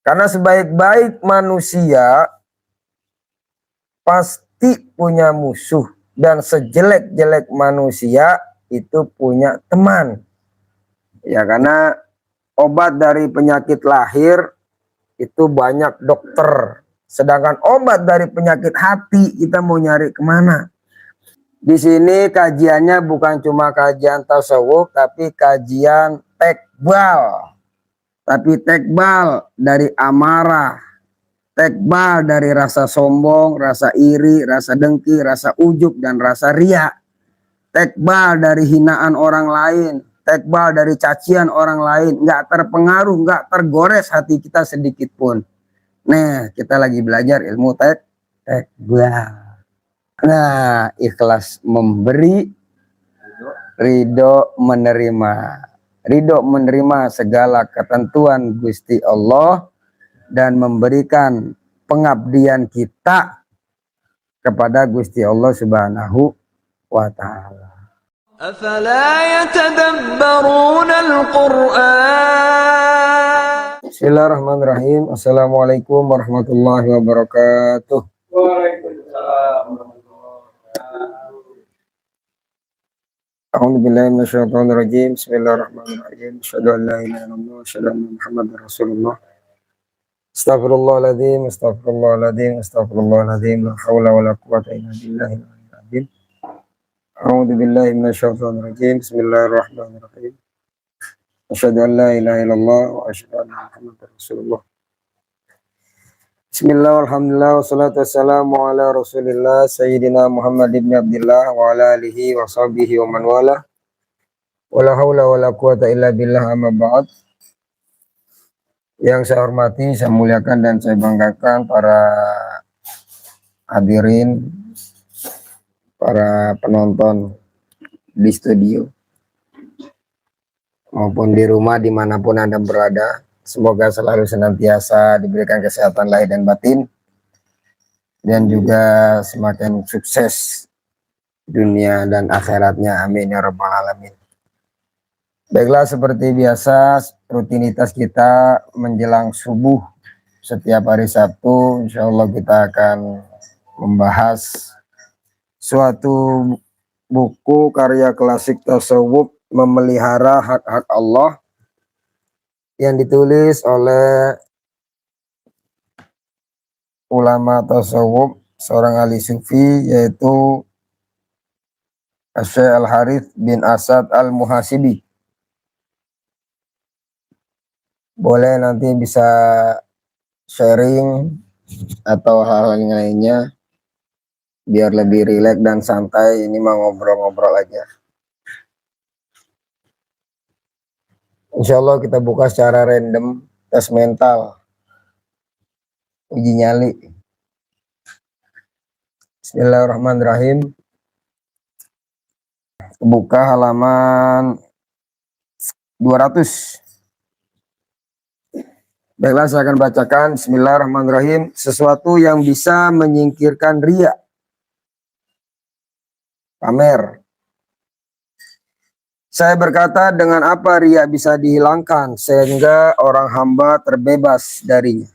Karena sebaik-baik manusia pasti punya musuh, dan sejelek-jelek manusia itu punya teman. Ya, karena obat dari penyakit lahir itu banyak dokter. Sedangkan obat dari penyakit hati kita mau nyari kemana? Di sini kajiannya bukan cuma kajian tasawuf, tapi kajian tekbal. Tapi tekbal dari amarah, tekbal dari rasa sombong, rasa iri, rasa dengki, rasa ujub, dan rasa riya. Tekbal dari hinaan orang lain, tekbal dari cacian orang lain, nggak terpengaruh, nggak tergores hati kita sedikit pun. Nah, kita lagi belajar ilmu tekbal. Nah, ikhlas memberi, ridho menerima. Ridho menerima segala ketentuan Gusti Allah dan memberikan pengabdian kita kepada Gusti Allah Subhanahu wa ta'ala. أفلا يتدبرون القرآن. Bismillahirrahmanirrahim. Assalamualaikum warahmatullahi wabarakatuh. Waalaikumsalam. A'udzubillahi minasyaitonirrajim. Bismillahirrahmanirrahim. Asyhadu an la ilaha illallah, asyhadu anna Muhammadar Rasulullah. Astagfirullahaladzim, astagfirullahaladzim, astagfirullahaladzim. La haula wa la quwata illa billahil aliyyil azim. A'udzubillahi minasyaitonirrajim. Bismillahirrahmanirrahim. Asyhadu an la ilaha illallah wa asyhadu anna Muhammadar Rasulullah. Bismillah, alhamdulillah, wassalatu wassalamu ala rasulillah Sayyidina Muhammad ibn Abdillah wa ala alihi wa sahbihi wa man wala. Wa la hawla wa la quwata illa billah, amma ba'd. Yang saya hormati, saya muliakan, dan saya banggakan para hadirin, para penonton di studio maupun di rumah dimanapun Anda berada. Semoga selalu senantiasa diberikan kesehatan lahir dan batin, dan juga semakin sukses dunia dan akhiratnya. Amin ya rabbal alamin. Baiklah, seperti biasa rutinitas kita menjelang subuh setiap hari Sabtu, insya Allah kita akan membahas suatu buku karya klasik tasawuf, Memelihara Hak-Hak Allah, yang ditulis oleh ulama tasawuf, seorang ahli sufi, yaitu Syekh Al-Harith bin Asad Al-Muhasibi. Boleh nanti bisa sharing atau hal-hal lainnya biar lebih rileks dan santai. Ini mau ngobrol-ngobrol aja. Insya Allah kita buka secara random, tes mental, uji nyali. Bismillahirrahmanirrahim. Buka halaman 200. Baiklah, saya akan bacakan. Bismillahirrahmanirrahim. Sesuatu yang bisa menyingkirkan riya, pamer. Saya berkata, dengan apa riya bisa dihilangkan sehingga orang hamba terbebas darinya?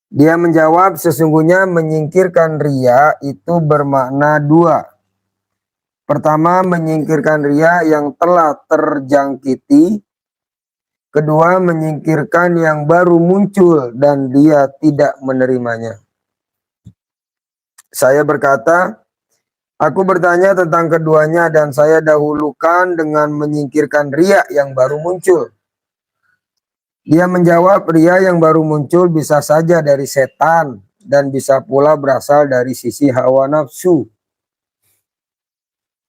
Dia menjawab, sesungguhnya menyingkirkan riya itu bermakna dua. Pertama, menyingkirkan riya yang telah terjangkiti. Kedua, menyingkirkan yang baru muncul dan dia tidak menerimanya. Saya berkata, aku bertanya tentang keduanya dan saya dahulukan dengan menyingkirkan riya yang baru muncul. Dia menjawab, riya yang baru muncul bisa saja dari setan dan bisa pula berasal dari sisi hawa nafsu.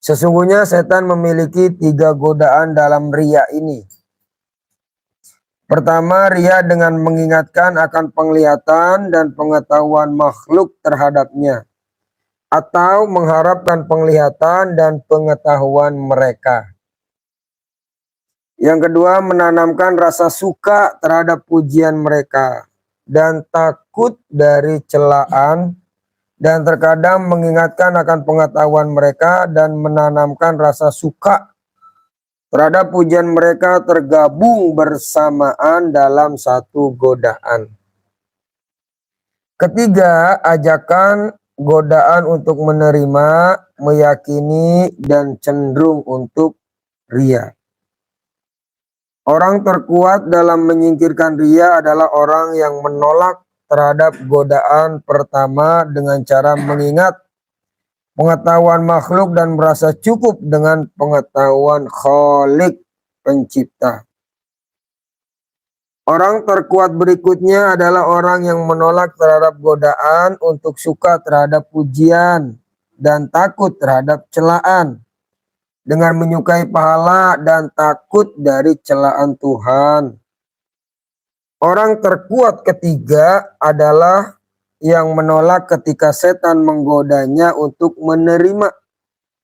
Sesungguhnya setan memiliki 3 godaan dalam riya ini. Pertama, riya dengan mengingatkan akan penglihatan dan pengetahuan makhluk terhadapnya, atau mengharapkan penglihatan dan pengetahuan mereka. Yang kedua, menanamkan rasa suka terhadap pujian mereka dan takut dari celaan, dan terkadang mengingatkan akan pengetahuan mereka dan menanamkan rasa suka terhadap pujian mereka tergabung bersamaan dalam satu godaan. Ketiga, ajakan godaan untuk menerima, meyakini, dan cenderung untuk ria. Orang terkuat dalam menyingkirkan ria adalah orang yang menolak terhadap godaan pertama dengan cara mengingat pengetahuan makhluk dan merasa cukup dengan pengetahuan Khalik, pencipta. Orang terkuat berikutnya adalah orang yang menolak terhadap godaan untuk suka terhadap pujian dan takut terhadap celaan, dengan menyukai pahala dan takut dari celaan Tuhan. Orang terkuat ketiga adalah yang menolak ketika setan menggodanya untuk menerima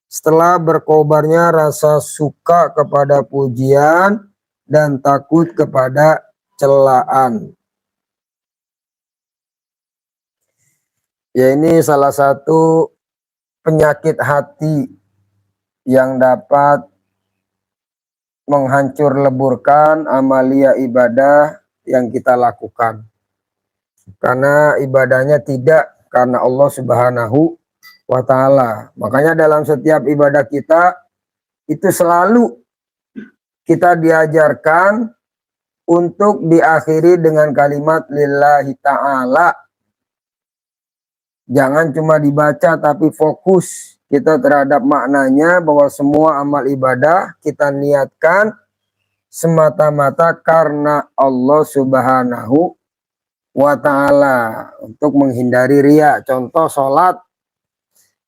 setelah berkobarnya rasa suka kepada pujian dan takut kepada celaan. Ya, ini salah satu penyakit hati yang dapat menghancur leburkan amalia ibadah yang kita lakukan. Karena ibadahnya tidak karena Allah Subhanahu wa Ta'ala. Makanya dalam setiap ibadah kita itu selalu kita diajarkan untuk diakhiri dengan kalimat lillahi ta'ala. Jangan cuma dibaca tapi fokus kita terhadap maknanya, bahwa semua amal ibadah kita niatkan semata-mata karena Allah Subhanahu wa Ta'ala, untuk menghindari ria. Contoh sholat.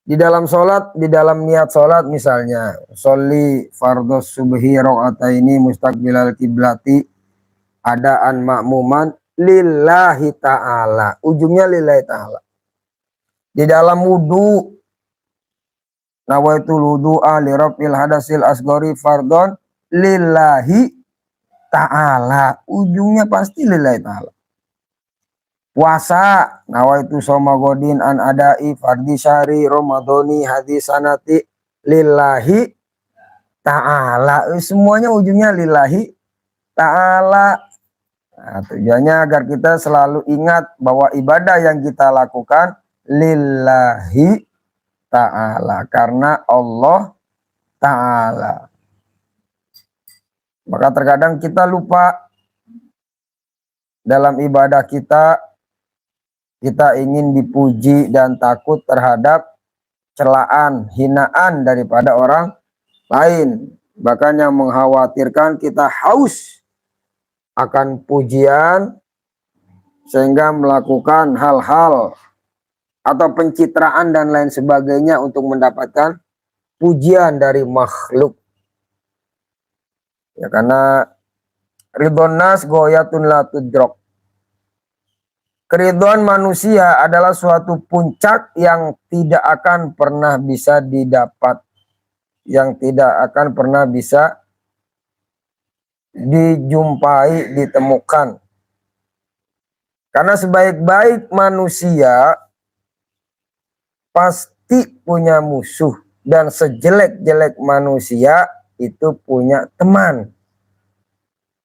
Di dalam sholat, di dalam niat sholat misalnya, sholli fardhos subhi rakaataini mustaqbilal kiblati adaan makmuman lillahi ta'ala. Ujungnya lillahi ta'ala. Di dalam wudu, nawaitul wudu'a li raf'il hadasil asghari fardhon lillahi ta'ala. Ujungnya pasti lillahi ta'ala. Puasa, nawaitu soma godin an adai fardhi syari ramadhani hadis sanati lillahi ta'ala. Semuanya ujungnya lillahi ta'ala. Nah, tujuannya agar kita selalu ingat bahwa ibadah yang kita lakukan lillahi ta'ala, karena Allah ta'ala. Maka terkadang kita lupa dalam ibadah kita ingin dipuji dan takut terhadap celaan, hinaan daripada orang lain. Bahkan yang mengkhawatirkan kita haus akan pujian sehingga melakukan hal-hal atau pencitraan dan lain sebagainya untuk mendapatkan pujian dari makhluk. Ya, karena ridhon nas goyatun la tudrok. Keridhaan manusia adalah suatu puncak yang tidak akan pernah bisa didapat, yang tidak akan pernah bisa dijumpai, ditemukan. Karena sebaik-baik manusia pasti punya musuh, dan sejelek-jelek manusia itu punya teman.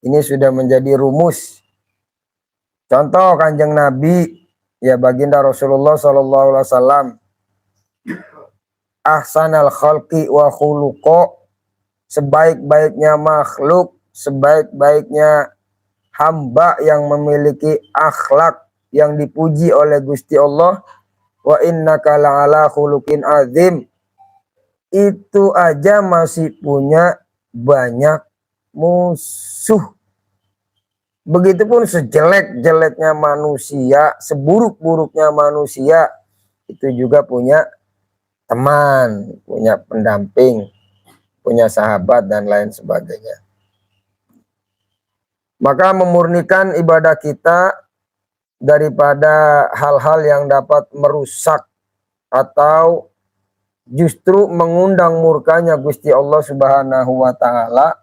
Ini sudah menjadi rumus. Contoh Kanjeng Nabi, ya baginda Rasulullah SAW, ahsanal khalqi wa khuluqo, sebaik-baiknya makhluk, sebaik-baiknya hamba yang memiliki akhlak yang dipuji oleh Gusti Allah, wa innaka la'ala khuluqin azim, itu aja masih punya banyak musuh. Begitupun sejelek-jeleknya manusia, seburuk-buruknya manusia, itu juga punya teman, punya pendamping, punya sahabat, dan lain sebagainya. Maka memurnikan ibadah kita daripada hal-hal yang dapat merusak atau justru mengundang murkanya Gusti Allah Subhanahu wa Ta'ala,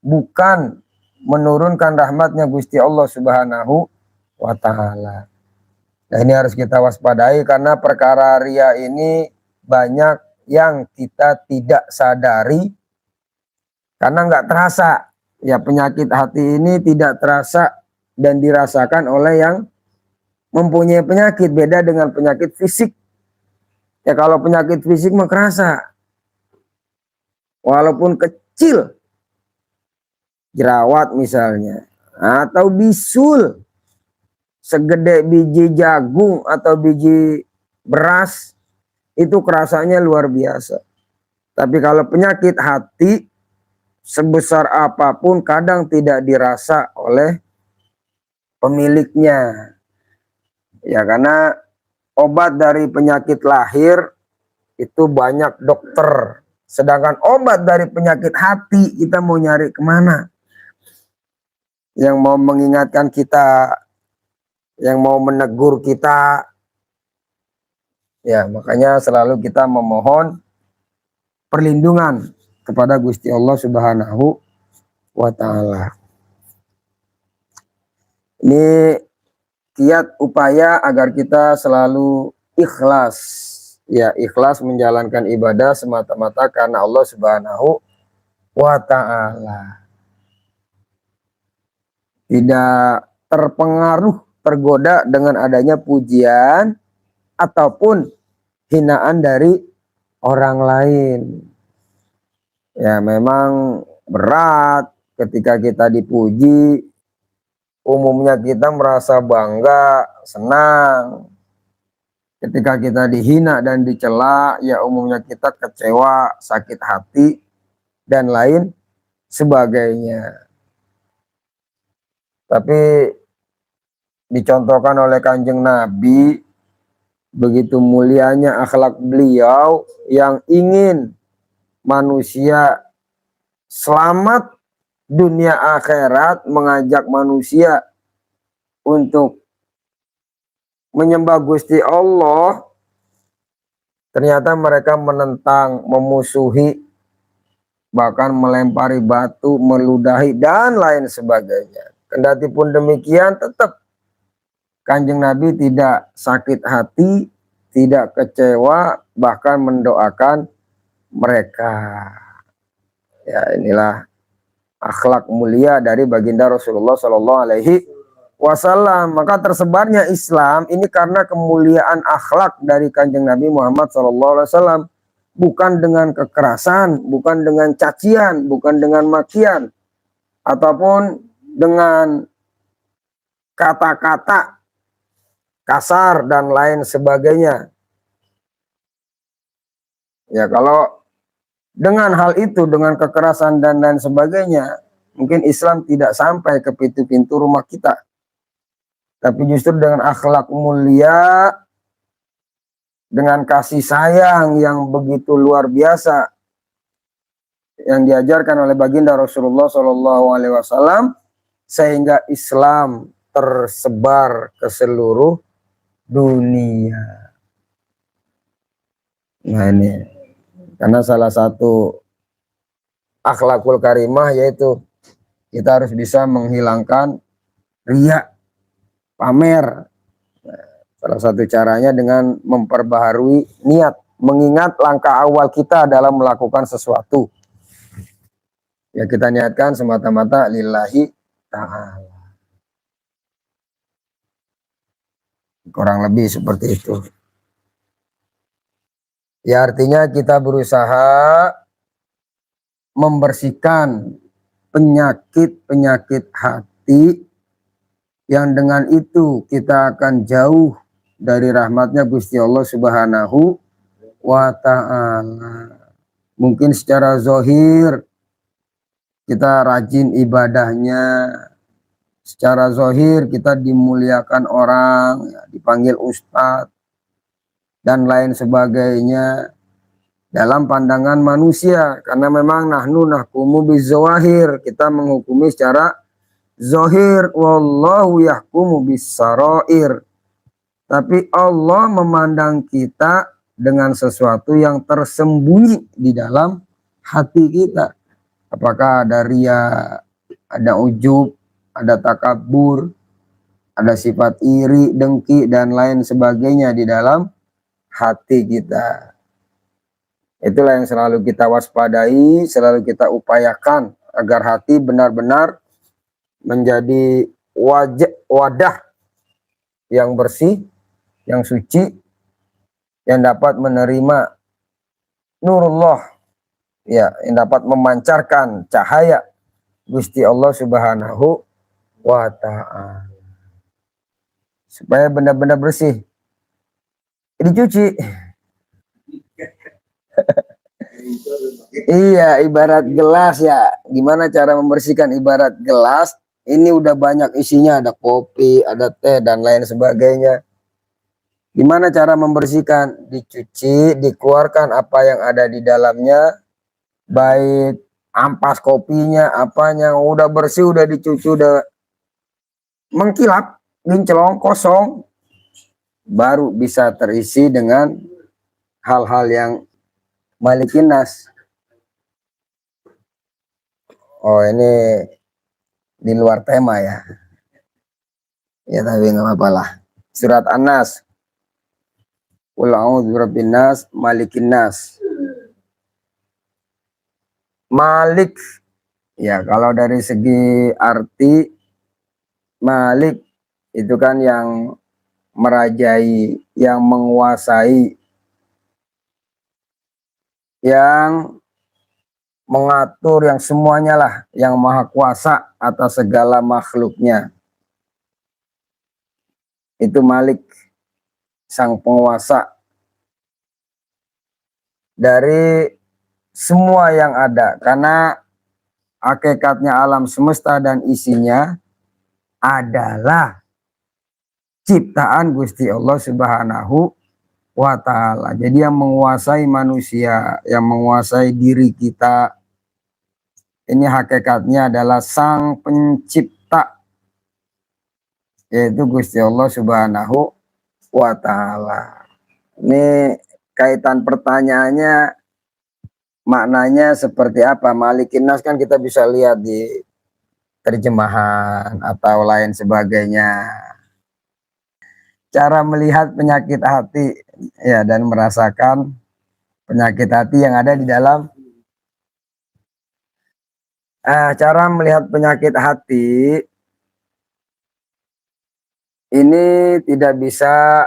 bukan menurunkan rahmatnya Gusti Allah Subhanahu wa Ta'ala. Nah, ini harus kita waspadai, karena perkara ria ini banyak yang kita tidak sadari karena nggak terasa. Ya, penyakit hati ini tidak terasa dan dirasakan oleh yang mempunyai penyakit, beda dengan penyakit fisik. Ya, kalau penyakit fisik mah kerasa, walaupun kecil, jerawat misalnya, atau bisul segede biji jagung atau biji beras, itu kerasanya luar biasa. Tapi kalau penyakit hati, sebesar apapun kadang tidak dirasa oleh pemiliknya. Ya, karena obat dari penyakit lahir itu banyak dokter. Sedangkan obat dari penyakit hati kita mau nyari kemana? Yang mau mengingatkan kita, yang mau menegur kita. Ya, makanya selalu kita memohon perlindungan kepada Gusti Allah Subhanahu wa Ta'ala. Ini kiat upaya agar kita selalu ikhlas. Ya, ikhlas menjalankan ibadah semata-mata karena Allah Subhanahu wa Ta'ala. Tidak terpengaruh, tergoda dengan adanya pujian ataupun hinaan dari orang lain. Ya, memang berat ketika kita dipuji. Umumnya kita merasa bangga, senang. Ketika kita dihina dan dicela, ya umumnya kita kecewa, sakit hati, dan lain sebagainya. Tapi dicontohkan oleh Kanjeng Nabi, begitu mulianya akhlak beliau yang ingin manusia selamat dunia akhirat, mengajak manusia untuk menyembah Gusti Allah, ternyata mereka menentang, memusuhi, bahkan melempari batu, meludahi, dan lain sebagainya. Kendati pun demikian, tetap Kanjeng Nabi tidak sakit hati, tidak kecewa, bahkan mendoakan mereka. Ya, inilah akhlak mulia dari baginda Rasulullah Shallallahu Alaihi Wasallam. Maka tersebarnya Islam ini karena kemuliaan akhlak dari Kanjeng Nabi Muhammad Shallallahu Alaihi Wasallam, bukan dengan kekerasan, bukan dengan cacian, bukan dengan makian, ataupun dengan kata-kata kasar dan lain sebagainya. Ya, kalau dengan hal itu, dengan kekerasan dan lain sebagainya, mungkin Islam tidak sampai ke pintu-pintu rumah kita. Tapi justru dengan akhlak mulia, dengan kasih sayang yang begitu luar biasa yang diajarkan oleh baginda Rasulullah SAW, sehingga Islam tersebar ke seluruh dunia. Nah, ini karena salah satu akhlakul karimah yaitu kita harus bisa menghilangkan riya, pamer. Nah, salah satu caranya dengan memperbaharui niat, mengingat langkah awal kita dalam melakukan sesuatu. Ya, kita niatkan semata-mata lillahi ta'ala. Kurang lebih seperti itu. Ya, artinya kita berusaha membersihkan penyakit-penyakit hati, yang dengan itu kita akan jauh dari rahmatnya Gusti Allah Subhanahu wa Ta'ala. Mungkin secara zahir kita rajin ibadahnya, secara zahir kita dimuliakan orang, ya, dipanggil ustadz dan lain sebagainya dalam pandangan manusia, karena memang nahnu nahkumu bizawahir, kita menghukumi secara zahir, wallahu yahkumu bisarair. Tapi Allah memandang kita dengan sesuatu yang tersembunyi di dalam hati kita. Apakah ada ria, ada ujub, ada takabur, ada sifat iri, dengki, dan lain sebagainya di dalam hati kita. Itulah yang selalu kita waspadai, selalu kita upayakan agar hati benar-benar menjadi wadah yang bersih, yang suci, yang dapat menerima nurullah, ya, yang dapat memancarkan cahaya Gusti Allah Subhanahu wa ta'ala. Supaya benar-benar bersih. Dicuci. Iya, ibarat gelas ya. Gimana cara membersihkan ibarat gelas? Ini udah banyak isinya, ada kopi, ada teh, dan lain sebagainya. Gimana cara membersihkan? Dicuci, dikeluarkan apa yang ada di dalamnya, baik ampas kopinya, apanya, udah bersih, udah dicuci, udah mengkilap, kinclong, kosong, baru bisa terisi dengan hal-hal yang malikin nas. Oh, ini di luar tema ya. Ya tapi nggak apa-apa lah. Surat An-Nas. Qul a'udzu birabbin nas, malikin nas. Malik, ya kalau dari segi arti Malik itu kan yang merajai, yang menguasai, yang mengatur, yang semuanya lah, yang maha kuasa atas segala makhluknya. Itu Malik, sang penguasa dari semua yang ada, karena hakikatnya alam semesta dan isinya adalah ciptaan Gusti Allah Subhanahu wa ta'ala. Jadi yang menguasai manusia, yang menguasai diri kita, ini hakikatnya adalah sang pencipta, yaitu Gusti Allah Subhanahu wa ta'ala. Ini kaitan pertanyaannya, maknanya seperti apa? Malikin nas kan kita bisa lihat di terjemahan atau lain sebagainya. Cara melihat penyakit hati ya, dan merasakan penyakit hati yang ada di dalam. Cara melihat penyakit hati ini tidak bisa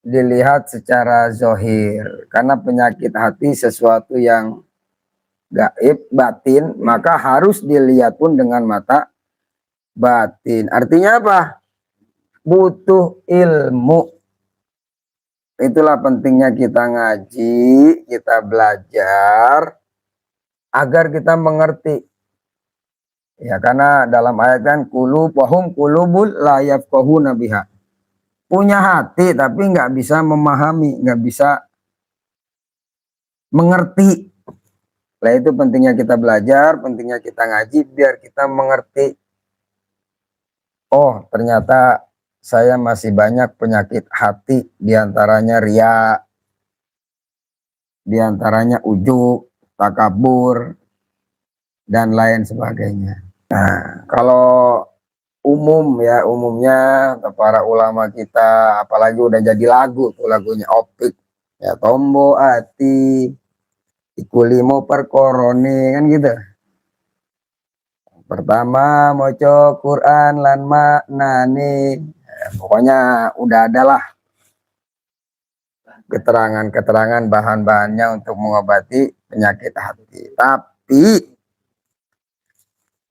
dilihat secara zohir, karena penyakit hati sesuatu yang gaib, batin, maka harus dilihat pun dengan mata batin. Artinya apa? Butuh ilmu. Itulah pentingnya kita ngaji, kita belajar agar kita mengerti. Ya, karena dalam ayat kan qulubahum qulubul la yafqahuna biha. Punya hati tapi nggak bisa memahami, nggak bisa mengerti. Nah, itu pentingnya kita belajar, pentingnya kita ngaji biar kita mengerti. Oh, ternyata saya masih banyak penyakit hati, diantaranya ria, diantaranya ujub, takabur, dan lain sebagainya. Nah, kalau umumnya para ulama kita, apalagi udah jadi lagu tuh, lagunya Opik, ya, tombo ati ikulimo perkorone, kan gitu. Pertama moco Quran lan maknane, pokoknya udah adalah keterangan-keterangan bahan-bahannya untuk mengobati penyakit hati. Tapi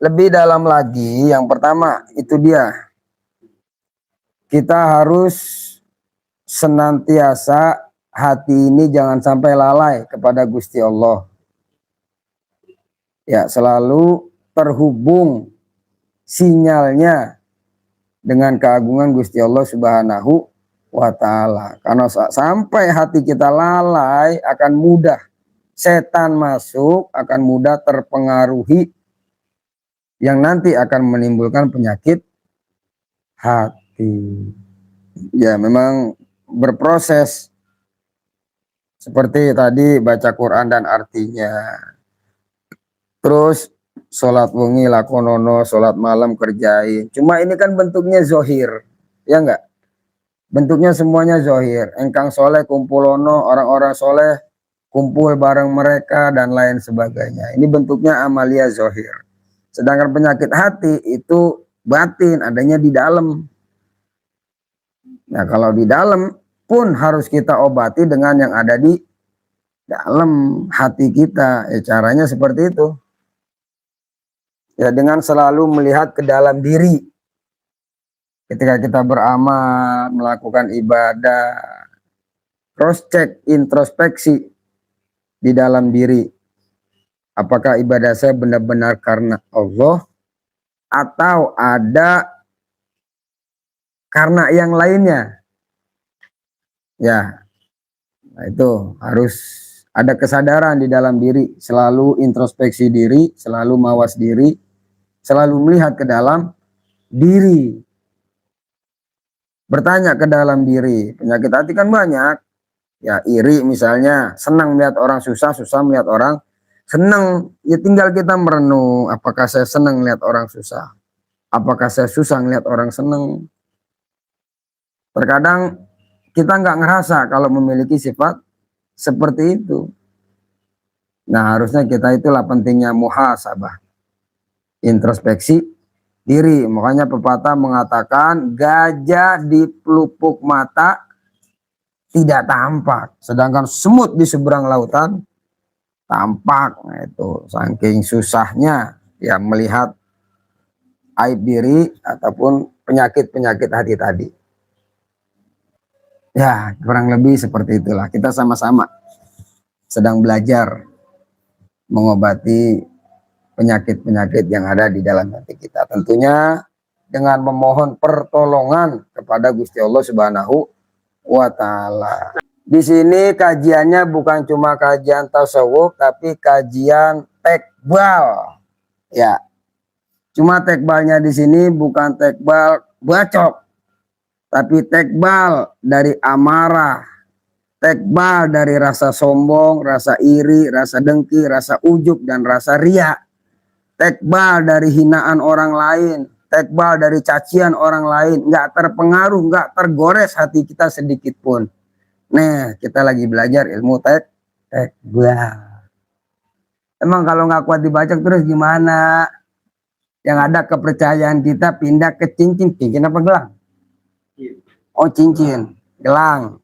lebih dalam lagi, yang pertama itu dia, kita harus senantiasa hati ini jangan sampai lalai kepada Gusti Allah. Ya, selalu terhubung sinyalnya dengan keagungan Gusti Allah Subhanahu wa ta'ala. Karena sampai hati kita lalai, akan mudah setan masuk, akan mudah terpengaruhi, yang nanti akan menimbulkan penyakit hati. Ya, memang berproses. Seperti tadi baca Quran dan artinya. Terus sholat wengi lakonono, sholat malam kerjain. Cuma ini kan bentuknya zohir, ya enggak? Bentuknya semuanya zohir. Engkang soleh kumpulono, orang-orang soleh kumpul bareng mereka dan lain sebagainya. Ini bentuknya amalia zohir. Sedangkan penyakit hati itu batin, adanya di dalam. Nah, kalau di dalam pun harus kita obati dengan yang ada di dalam hati kita. Ya, caranya seperti itu. Ya, dengan selalu melihat ke dalam diri. Ketika kita beramal, melakukan ibadah, cross check, introspeksi di dalam diri. Apakah ibadah saya benar-benar karena Allah atau ada karena yang lainnya? Ya, nah itu harus ada kesadaran di dalam diri, selalu introspeksi diri, selalu mawas diri, selalu melihat ke dalam diri. Bertanya ke dalam diri. Penyakit hati kan banyak. Ya, iri misalnya, senang melihat orang susah, susah melihat orang senang. Ya tinggal kita merenung, apakah saya senang melihat orang susah? Apakah saya susah melihat orang senang? Terkadang kita nggak ngerasa kalau memiliki sifat seperti itu. Nah, harusnya kita itulah pentingnya muhasabah, introspeksi diri. Makanya pepatah mengatakan gajah di pelupuk mata tidak tampak, sedangkan semut di seberang lautan tampak. Nah, itu saking susahnya ya melihat aib diri ataupun penyakit-penyakit hati tadi. Ya, kurang lebih seperti itulah. Kita sama-sama sedang belajar mengobati penyakit-penyakit yang ada di dalam hati kita. Tentunya dengan memohon pertolongan kepada Gusti Allah Subhanahu wa Ta'ala. Di sini kajiannya bukan cuma kajian tasawuf, tapi kajian tekbal. Ya, cuma tekbalnya di sini bukan tekbal bacok, tapi tekbal dari amarah, tekbal dari rasa sombong, rasa iri, rasa dengki, rasa ujub, dan rasa ria. Tekbal dari hinaan orang lain, tekbal dari cacian orang lain, nggak terpengaruh, nggak tergores hati kita sedikit pun. Nah, kita lagi belajar ilmu tekbal. Emang kalau nggak kuat dibacok terus gimana? Yang ada kepercayaan kita pindah ke cincin. Cincin apa gelang? Oh, cincin, gelang,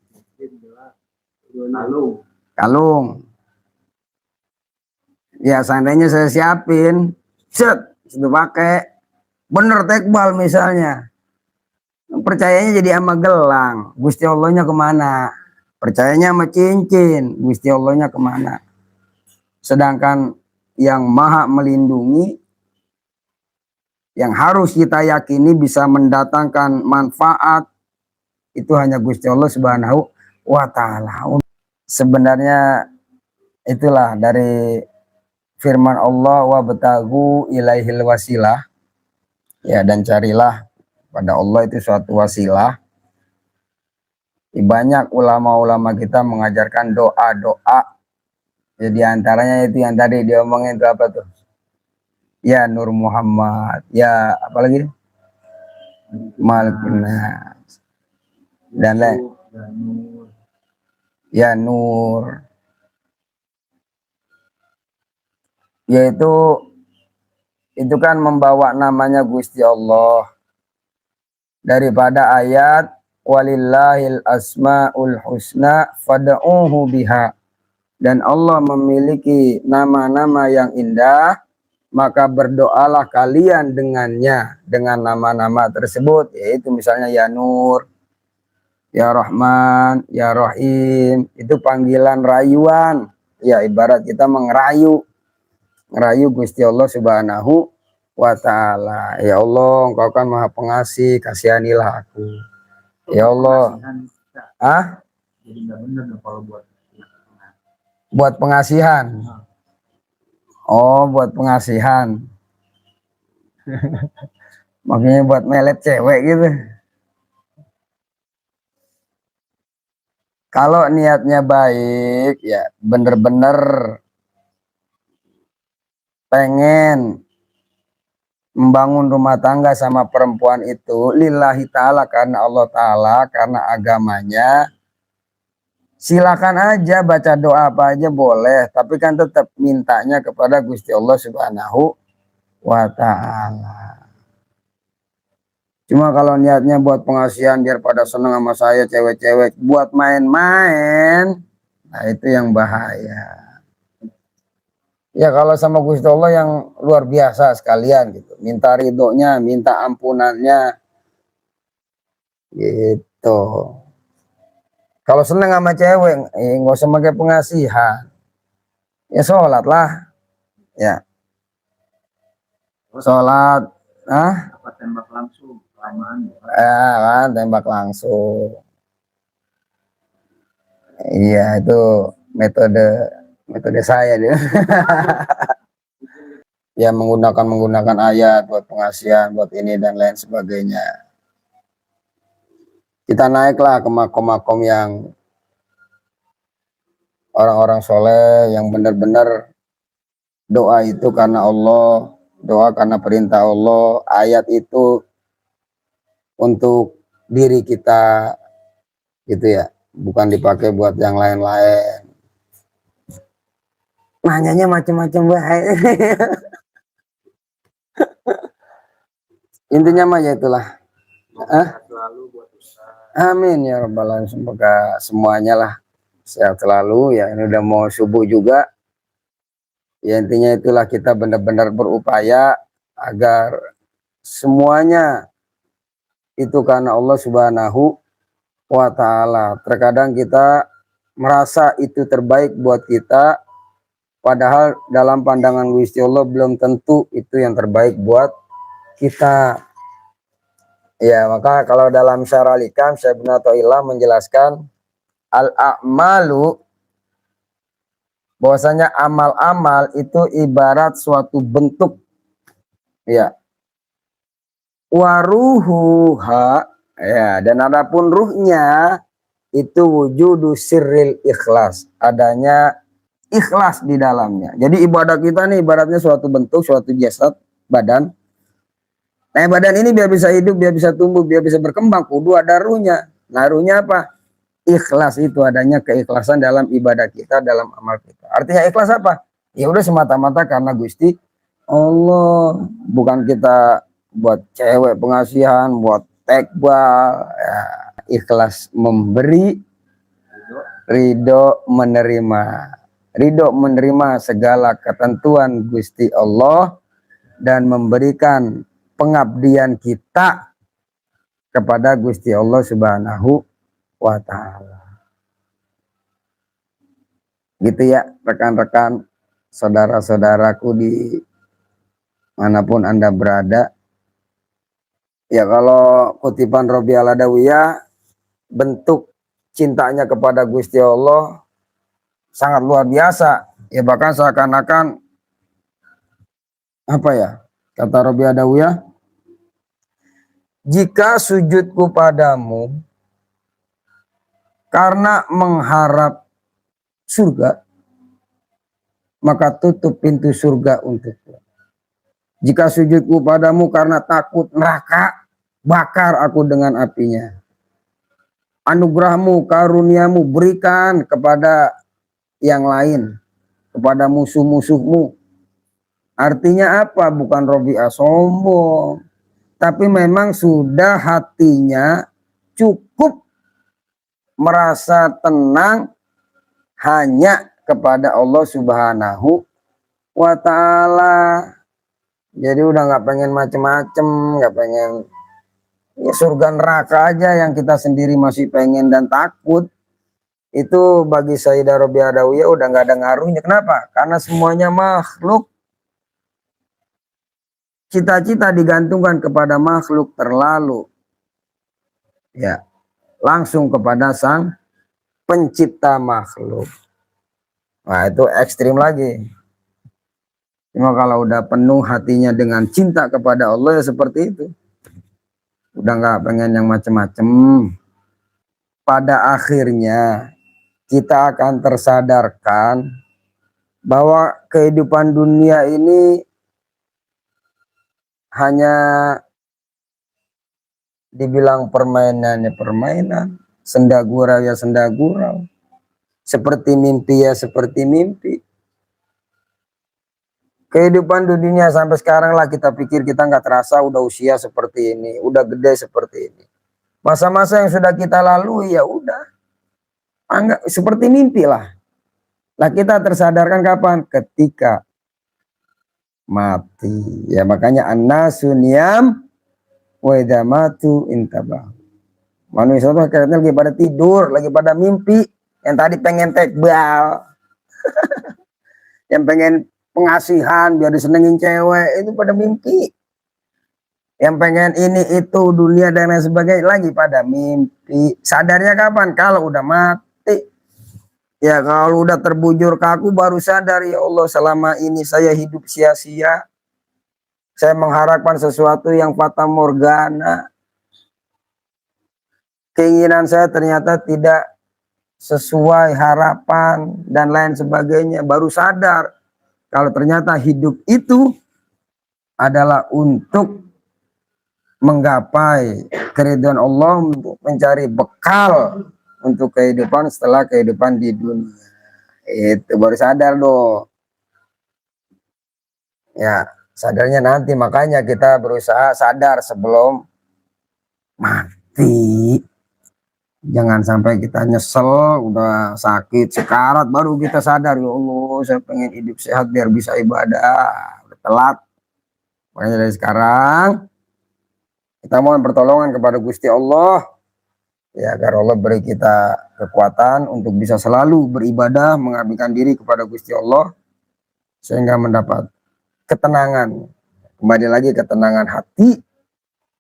kalung. Ya, seandainya saya siapin, set, sudah pakai, bener tekbal misalnya. Percayanya jadi sama gelang, Gusti Allahnya kemana? Percayanya sama cincin, Gusti Allahnya kemana? Sedangkan yang maha melindungi, yang harus kita yakini bisa mendatangkan manfaat, itu hanya Gusti Allah Subhanahu wa Ta'ala. Sebenarnya itulah dari firman Allah, wa betagu ilaihil wasilah. Ya, dan carilah pada Allah itu suatu wasilah. Banyak ulama-ulama kita mengajarkan doa-doa. Jadi antaranya itu yang tadi diomongin itu apa tuh? Ya Nur Muhammad, ya apalagi? Malikun Nas. Dan lain. Ya Nur. Yaitu itu kan membawa namanya Gusti Allah. Daripada ayat walillahil asmaul husna fad'uhu biha. Dan Allah memiliki nama-nama yang indah, maka berdoalah kalian dengannya, dengan nama-nama tersebut, yaitu misalnya ya Nur, ya Rahman, ya Rahim. Itu panggilan rayuan. Ya, ibarat kita ngerayu Gusti Allah Subhanahu wa Ta'ala. Ya Allah, Engkau kan Maha Pengasih, kasihanilah aku. Ya Allah. Ah? Jadi enggak benar kalau buat pengasihan. Oh, buat pengasihan. Makanya buat melet cewek gitu. Kalau niatnya baik, ya bener-bener pengen membangun rumah tangga sama perempuan itu lillahi ta'ala, karena Allah ta'ala, karena agamanya, Silakan aja baca doa apa aja boleh, tapi kan tetap mintanya kepada Gusti Allah Subhanahu wa Ta'ala. Cuma kalau niatnya buat pengasihan biar pada seneng sama saya cewek-cewek, buat main-main, nah itu yang bahaya. Ya kalau sama Gusti Allah yang luar biasa sekalian gitu, minta ridhonya, minta ampunannya, gitu. Kalau seneng sama cewek, nggak usah pakai pengasihan, ya sholat lah, ya sholat, Apa tembak langsung kelamaan ya? kan tembak langsung. Iya itu metode metode saya dia. Ya menggunakan ayat buat pengasihan, buat ini dan lain sebagainya. Kita naiklah ke makom-makom yang orang-orang soleh yang benar-benar doa itu karena Allah, doa karena perintah Allah, ayat itu untuk diri kita gitu ya, bukan dipakai buat yang lain-lain. Nanyanya macam-macam bahaya. Intinya mah ya itulah. Selalu buat usaha. Amin ya rabbal alamin. Semoga semuanya lah sehat selalu ya. Ini udah mau subuh juga. Ya intinya itulah kita benar-benar berupaya agar semuanya itu karena Allah Subhanahu wa Ta'ala. Terkadang kita merasa itu terbaik buat kita, padahal dalam pandangan Gusti Allah belum tentu itu yang terbaik buat kita. Ya, maka kalau dalam Syarah Al-Hikam Syekh Ibnu Athaillah menjelaskan al-a'malu, bahwasanya amal-amal itu ibarat suatu bentuk, ya, waruhuha, ya, dan adapun ruhnya itu wujudu sirril ikhlas, adanya ikhlas di dalamnya. Jadi ibadah kita nih ibaratnya suatu bentuk, suatu jasad, badan. Nah badan ini biar bisa hidup, biar bisa tumbuh, biar bisa berkembang, kudu ada ruhnya. Nah ruhnya apa? Ikhlas, itu adanya keikhlasan dalam ibadah kita, dalam amal kita. Artinya ikhlas apa? Ya udah semata-mata karena Gusti Allah, bukan kita buat cewek pengasihan, buat tekbal, ya, ikhlas memberi, ridho menerima. Ridho menerima segala ketentuan Gusti Allah dan memberikan pengabdian kita kepada Gusti Allah Subhanahu wa Ta'ala. Gitu ya rekan-rekan, saudara-saudaraku di manapun Anda berada. Ya kalau kutipan Robi Al-Adawiyah, bentuk cintanya kepada Gusti Allah sangat luar biasa. Ya bahkan seakan-akan apa ya, kata Robi Al-Adawiyah, jika sujudku padamu karena mengharap surga, maka tutup pintu surga untukku. Jika sujudku padamu karena takut neraka, bakar aku dengan apinya. Anugerahmu, karuniamu berikan kepada yang lain, kepada musuh-musuhmu. Artinya apa? Bukan Robi'ah sombong, tapi memang sudah hatinya cukup merasa tenang hanya kepada Allah Subhanahu wa Ta'ala. Jadi udah nggak pengen macem-macem, nggak pengen ya surga neraka aja yang kita sendiri masih pengen dan takut. Itu bagi Sayyidah Robi'ah Adawiyah udah nggak ada ngaruhnya. Kenapa? Karena semuanya makhluk. Cita-cita digantungkan kepada makhluk terlalu, ya, langsung kepada sang pencipta makhluk. Nah itu ekstrim lagi. Cuma kalau udah penuh hatinya dengan cinta kepada Allah ya seperti itu. Udah nggak pengen yang macem-macem. Pada akhirnya kita akan tersadarkan bahwa kehidupan dunia ini hanya dibilang permainan ya permainan, senda gurau ya senda gurau. seperti mimpi ya seperti mimpi. Kehidupan dunia sampai sekarang lah kita pikir kita nggak terasa udah usia seperti ini, udah gede seperti ini. Masa-masa yang sudah kita lalui ya udah, anggap seperti mimpi lah. Nah kita tersadarkan kapan? Ketika mati. Ya makanya annasu niyam wa idza matu intabah. Manusia itu akhirnya lagi pada tidur, lagi pada mimpi. Yang tadi pengen tekbal, yang pengen pengasihan biar disenengin cewek, itu pada mimpi. Yang pengen ini itu dunia dan lain sebagainya lagi pada mimpi. Sadarnya kapan? Kalau udah mati. Ya kalau udah terbujur kaku baru sadar, ya Allah selama ini saya hidup sia-sia. Saya mengharapkan sesuatu yang fata morgana. Keinginan saya ternyata tidak sesuai harapan dan lain sebagainya. Baru sadar kalau ternyata hidup itu adalah untuk menggapai keridhaan Allah, untuk mencari bekal untuk kehidupan setelah kehidupan di dunia. Itu baru sadar loh. Ya, sadarnya nanti, makanya kita berusaha sadar sebelum mati. Jangan sampai kita nyesel, udah sakit, sekarat, baru kita sadar, ya Allah, saya pengen hidup sehat biar bisa ibadah. Udah telat. Makanya dari sekarang, kita mohon pertolongan kepada Gusti Allah, ya agar Allah beri kita kekuatan untuk bisa selalu beribadah, mengabdikan diri kepada Gusti Allah, sehingga mendapat ketenangan. Kembali lagi ketenangan hati,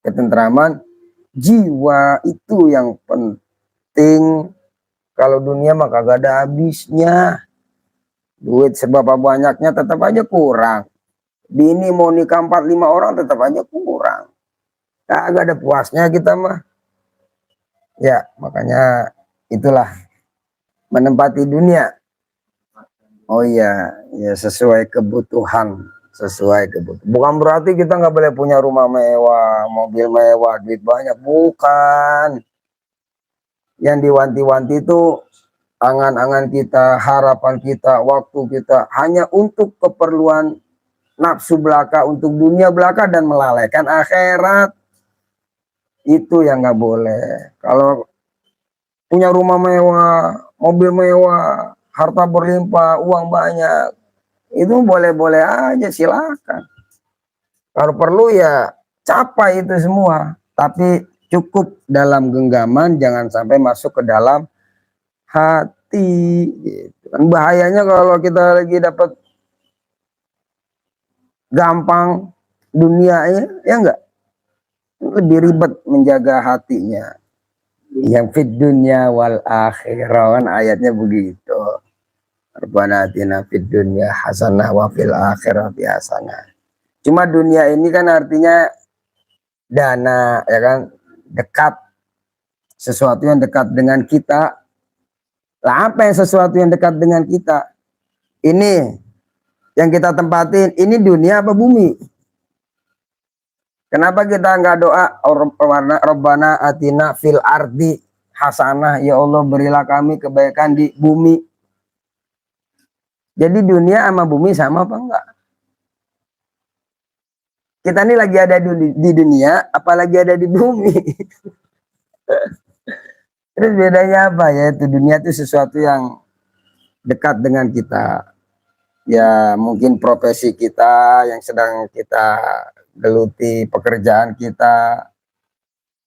ketentraman jiwa, itu yang penting. Kalau dunia mah kagak ada habisnya. Duit seberapa banyaknya tetap aja kurang. Bini mau nikah 4-5 orang tetap aja kurang. Kagak ada puasnya kita mah. Ya makanya itulah menempati dunia. Oh iya, ya sesuai kebutuhan, sesuai kebutuhan. Bukan berarti kita nggak boleh punya rumah mewah, mobil mewah, duit banyak, bukan. Yang diwanti-wanti itu angan-angan kita, harapan kita, waktu kita hanya untuk keperluan nafsu belaka, untuk dunia belaka dan melalaikan akhirat. Itu yang nggak boleh. Kalau punya rumah mewah, mobil mewah, harta berlimpah, uang banyak, itu boleh-boleh aja, silakan. Kalau perlu ya capai itu semua, tapi cukup dalam genggaman, jangan sampai masuk ke dalam hati. Gitu. Kan bahayanya kalau kita lagi dapat gampang dunianya, ya enggak? Lebih ribet menjaga hatinya. Yang fit dunya wal akhirah, kan ayatnya begitu. Rabbana atina fid dunya hasanah wa fil akhirati hasanah. Cuma dunia ini kan artinya dana, ya kan, dekat, sesuatu yang dekat dengan kita. Lah apa yang sesuatu yang dekat dengan kita? Ini yang kita tempatin, ini dunia apa bumi? Kenapa kita nggak doa Rabbana atina fil ardi hasanah, ya Allah berilah kami kebaikan di bumi. Jadi dunia sama bumi sama apa enggak? Kita ini lagi ada di dunia, apalagi ada di bumi. Terus bedanya apa? Ya itu dunia itu sesuatu yang dekat dengan kita. Ya mungkin profesi kita yang sedang kita geluti, pekerjaan kita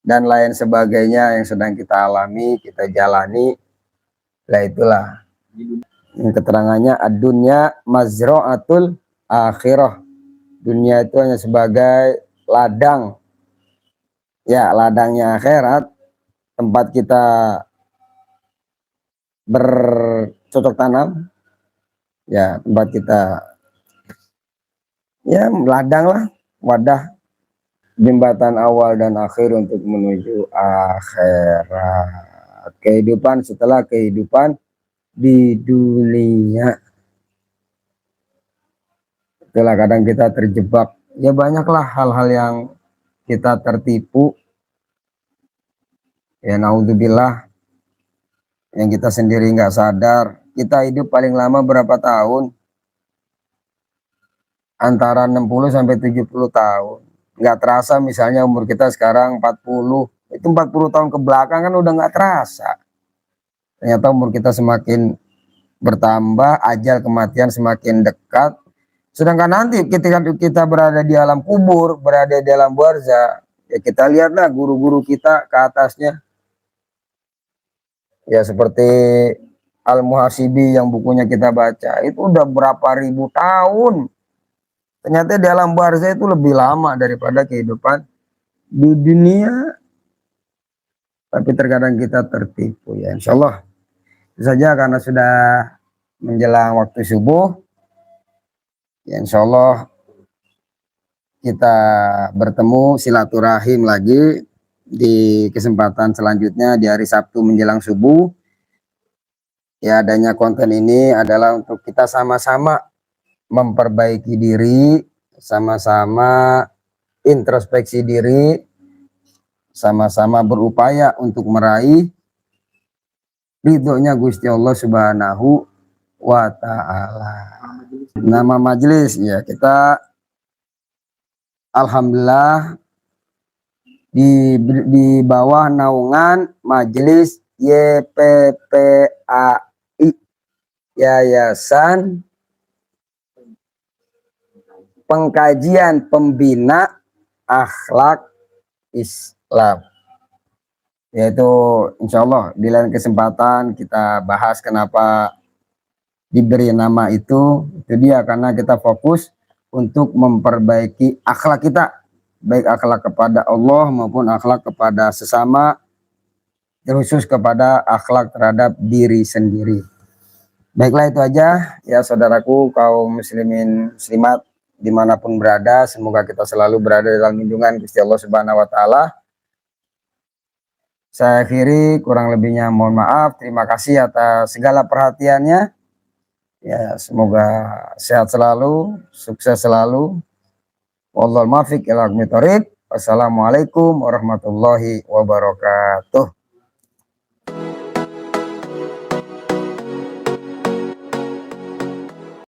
dan lain sebagainya yang sedang kita alami, kita jalani. Lah itulah yang keterangannya ad-dunya mazra'atul akhirah. Dunia itu hanya sebagai ladang, ya ladangnya akhirat, tempat kita bercocok tanam, ya tempat kita, ya ladang lah, wadah, jembatan awal dan akhir untuk menuju akhirat, kehidupan setelah kehidupan di dunia. Itulah kadang kita terjebak, ya banyaklah hal-hal yang kita tertipu, ya naudzubillah. yang kita sendiri nggak sadar. Kita hidup paling lama berapa tahun? Antara 60 sampai 70 tahun. Nggak terasa misalnya umur kita sekarang 40. Itu 40 tahun ke belakang kan udah nggak terasa. Ternyata umur kita semakin bertambah, ajal kematian semakin dekat. Sedangkan nanti ketika kita berada di alam kubur, berada di alam barzah, ya kita lihatlah guru-guru kita ke atasnya. Ya seperti Al-Muhasibi yang bukunya kita baca, itu udah berapa ribu tahun. Ternyata di alam barzah itu lebih lama daripada kehidupan di dunia. Tapi terkadang kita tertipu ya. Insya Allah itu saja karena sudah menjelang waktu subuh. Ya, insya Allah kita bertemu silaturahim lagi di kesempatan selanjutnya di hari Sabtu menjelang subuh. Ya, adanya konten ini adalah untuk kita sama-sama memperbaiki diri, sama-sama introspeksi diri, sama-sama berupaya untuk meraih ridhonya Gusti Allah Subhanahu wa Ta'ala. Nama majelis ya, kita alhamdulillah di bawah naungan Majelis YPPAI, Yayasan Pengkajian Pembina Akhlak Islam. Yaitu insya Allah di lain kesempatan kita bahas kenapa diberi nama itu dia karena kita fokus untuk memperbaiki akhlak kita, baik akhlak kepada Allah maupun akhlak kepada sesama, terkhusus kepada akhlak terhadap diri sendiri. Baiklah itu aja ya saudaraku kaum muslimin muslimat dimanapun berada, semoga kita selalu berada dalam lindungan Gusti Allah Subhanahu wa Ta'ala. Saya akhiri, kurang lebihnya mohon maaf. Terima kasih atas segala perhatiannya. Ya, semoga sehat selalu, sukses selalu. Wallahul muwaffiq ila aqwamit thoriq. Wassalamualaikum warahmatullahi wabarakatuh.